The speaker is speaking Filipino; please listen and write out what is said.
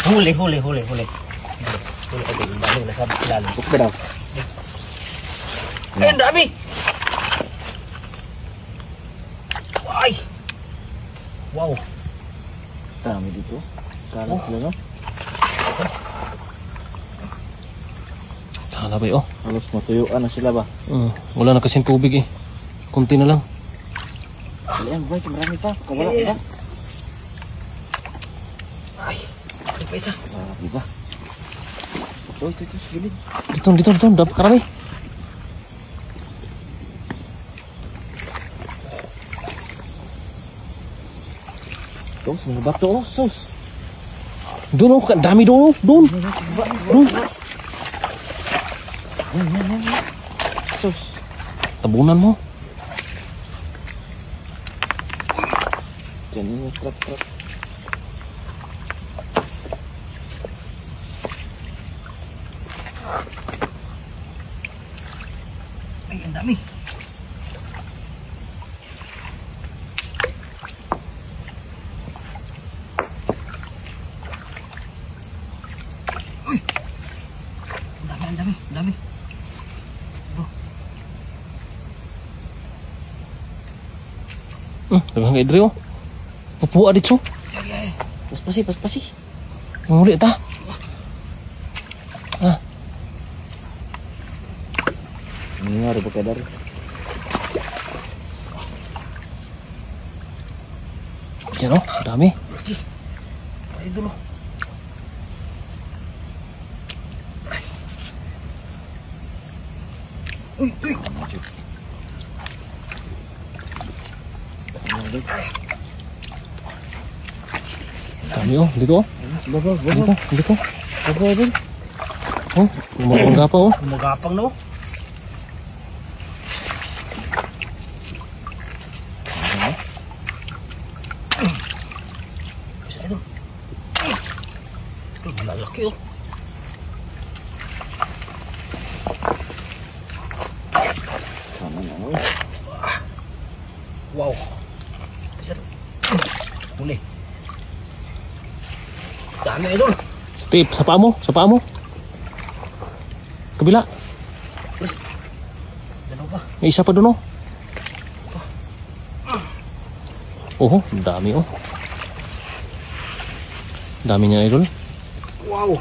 Huli. Huli agad. Ang dami nasa ilalim. Buka ba daw? Ay, ang dami! Ay! Wow! Dami dito. Kalat sila, no? Sana ba oh? Halos matuyuan na sila ba? Wala na kasing tubig eh. Kunti na lang. Dali ang bay, marami pa. Kawala ka ba? Ay! Ay pa isa. Grabe ba? Ito, gilid. Dito. Dapat karami. Ito, sa mga bato, oh, sus. Doon oh, dami doon. Doon. Yan. Sus. Tabunan mo. Diyan yung trap. Ay, ang dami. Uy! Ang dami. Dagang kay Dre oh. Pupuha dito. Ay. Paspasi. Muli ta. Ini ada pakai dari. Yan oh, dami. Ay, dulu. Uy! Dami oh, dito oh. Dito. Oh, gumagapa oh. Gumagapang no? Bisa itu. Ito, malalaki oh. Wow. Bisa. Huli. Dami idol. Steve, sa paa mo. Kabila. Dalawa pa. May isa pa doon oh. Oh, dami oh. Dami niya idol. Wow.